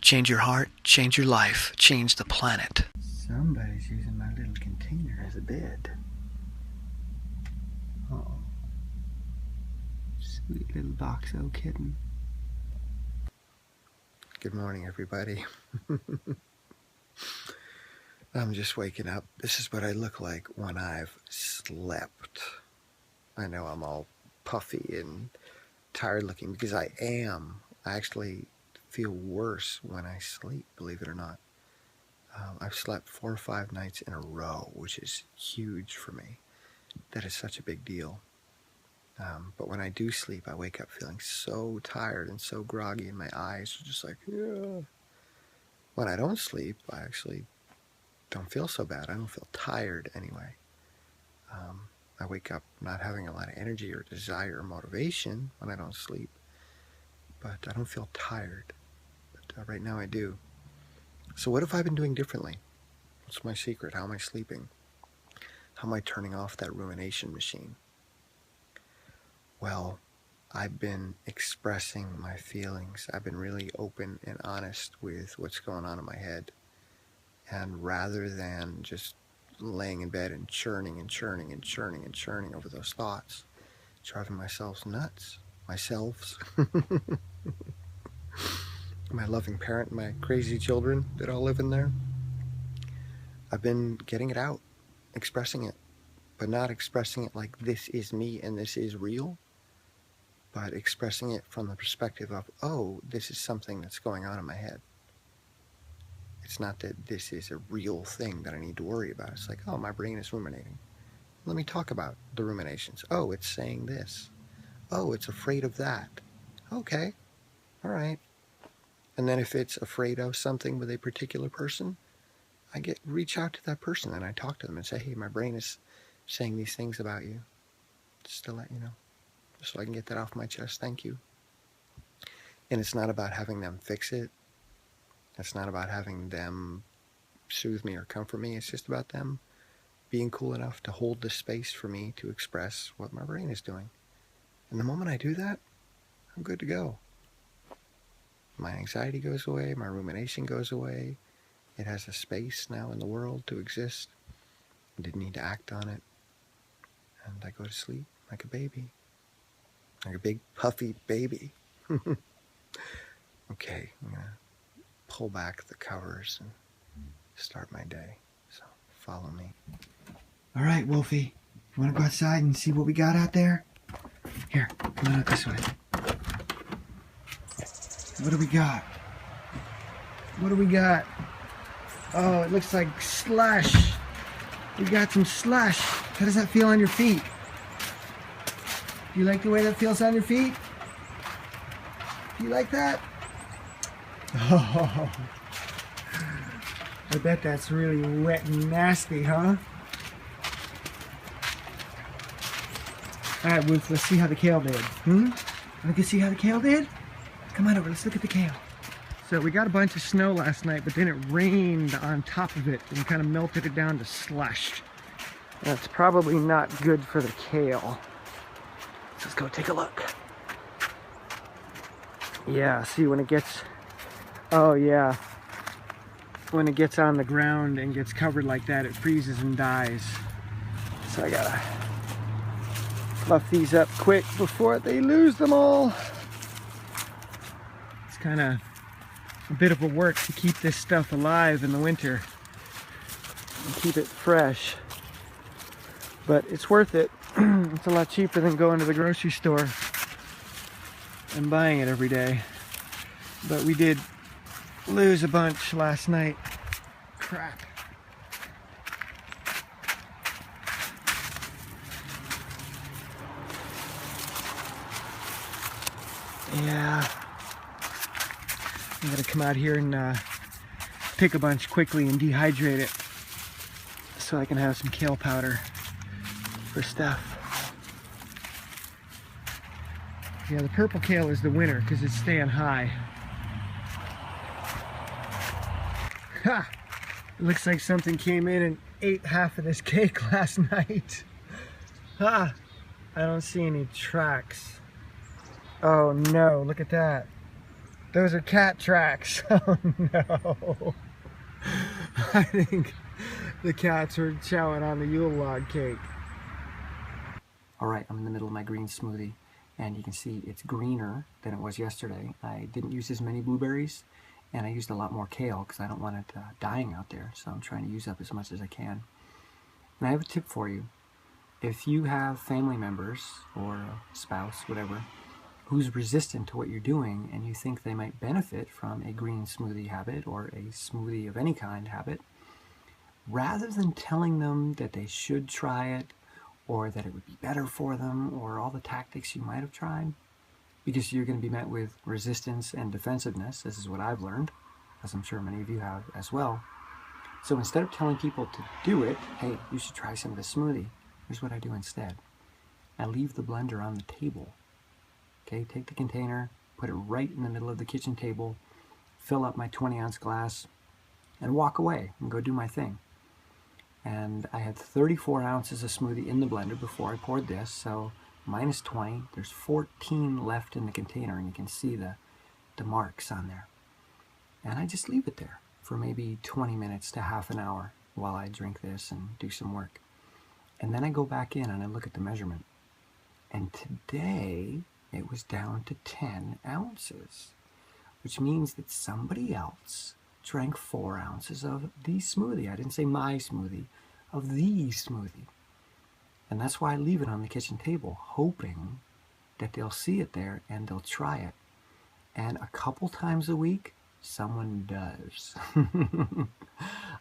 Change your heart, change your life, change the planet. Somebody's using my little container as a bed. Oh, sweet little boxo kitten. Good morning, everybody. I'm just waking up. This is what I look like when I've slept. I know I'm all puffy and tired looking because I am. I actually feel worse when I sleep, believe it or not. I've slept 4 or 5 nights in a row, which is huge for me. That is such a big deal. But when I do sleep, I wake up feeling so tired and so groggy, and my eyes are just like, yeah. When I don't sleep, I actually don't feel so bad. I don't feel tired anyway. I wake up not having a lot of energy or desire or motivation when I don't sleep, but I don't feel tired. But right now I do. So what have I been doing differently? What's my secret? How am I sleeping? How am I turning off that rumination machine? Well, I've been expressing my feelings. I've been really open and honest with what's going on in my head. And rather than just laying in bed and churning and churning and churning and churning over those thoughts, driving myself nuts, myself, my loving parent, my crazy children that all live in there, I've been getting it out, expressing it, but not expressing it like this is me and this is real, but expressing it from the perspective of, oh, this is something that's going on in my head. It's not that this is a real thing that I need to worry about. It's like, oh, my brain is ruminating. Let me talk about the ruminations. Oh, it's saying this. Oh, it's afraid of that. Okay, all right. And then if it's afraid of something with a particular person, I reach out to that person and I talk to them and say, hey, my brain is saying these things about you. Just to let you know. Just so I can get that off my chest. Thank you. And it's not about having them fix it. It's not about having them soothe me or comfort me. It's just about them being cool enough to hold the space for me to express what my brain is doing. And the moment I do that, I'm good to go. My anxiety goes away. My rumination goes away. It has a space now in the world to exist. I didn't need to act on it. And I go to sleep like a baby. Like a big puffy baby. Okay, I'm going to pull back the covers and start my day. So follow me. All right, Wolfie. You want to go outside and see what we got out there? Here, come on out this way. What do we got? What do we got? Oh, it looks like slush. We got some slush. How does that feel on your feet? Do you like the way that feels on your feet? Do you like that? Oh, I bet that's really wet and nasty, huh? All right, Ruth, let's see how the kale did. Want to see how the kale did? Come on over, let's look at the kale. So we got a bunch of snow last night, but then it rained on top of it and kind of melted it down to slush. That's probably not good for the kale. Let's go take a look. Yeah, see when it gets, oh yeah, when it gets on the ground and gets covered like that, it freezes and dies. So I gotta fluff these up quick before they lose them all. It's kind of a bit of a work to keep this stuff alive in the winter and keep it fresh, but it's worth it. It's a lot cheaper than going to the grocery store and buying it every day. But we did lose a bunch last night. Crap. Yeah. I'm gonna come out here and pick a bunch quickly and dehydrate it so I can have some kale powder for stuff. Yeah, the purple kale is the winner because it's staying high. Ha! It looks like something came in and ate half of this cake last night. Ha! I don't see any tracks. Oh no, look at that. Those are cat tracks. Oh no. I think the cats are chowing on the Yule log cake. Alright, I'm in the middle of my green smoothie, and you can see it's greener than it was yesterday. I didn't use as many blueberries, and I used a lot more kale because I don't want it dying out there, so I'm trying to use up as much as I can. And I have a tip for you. If you have family members, or a spouse, whatever, who's resistant to what you're doing, and you think they might benefit from a green smoothie habit, or a smoothie of any kind habit, rather than telling them that they should try it, or that it would be better for them, or all the tactics you might have tried, because you're going to be met with resistance and defensiveness. This is what I've learned, as I'm sure many of you have as well. So instead of telling people to do it, hey, you should try some of this smoothie, here's what I do instead. I leave the blender on the table. Okay, take the container, put it right in the middle of the kitchen table, fill up my 20-ounce glass, and walk away and go do my thing. And I had 34 ounces of smoothie in the blender before I poured this, so minus 20, there's 14 left in the container, and you can see the marks on there. And I just leave it there for maybe 20 minutes to half an hour while I drink this and do some work. And then I go back in and I look at the measurement. And today, it was down to 10 ounces, which means that somebody else drank 4 ounces of the smoothie. I didn't say my smoothie, of the smoothie. And that's why I leave it on the kitchen table, hoping that they'll see it there and they'll try it. And a couple times a week, someone does.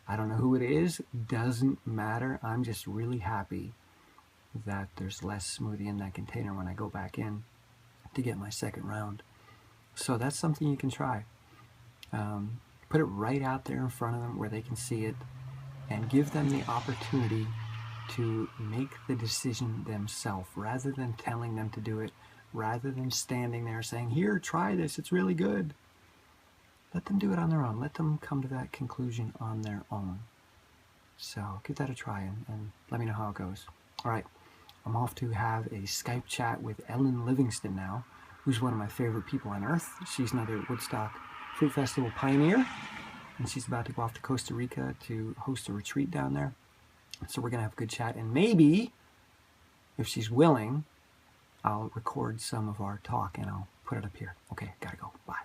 I don't know who it is, doesn't matter. I'm just really happy that there's less smoothie in that container when I go back in to get my second round. So that's something you can try. Put it right out there in front of them where they can see it, and give them the opportunity to make the decision themselves, rather than telling them to do it, rather than standing there saying, here, try this, it's really good. Let them do it on their own. Let them come to that conclusion on their own. So give that a try and let me know how it goes. All right, I'm off to have a Skype chat with Ellen Livingston now, who's one of my favorite people on earth. She's another Woodstock Fruit Festival pioneer, and she's about to go off to Costa Rica to host a retreat down there. So we're going to have a good chat, and maybe, if she's willing, I'll record some of our talk and I'll put it up here. Okay, gotta go. Bye.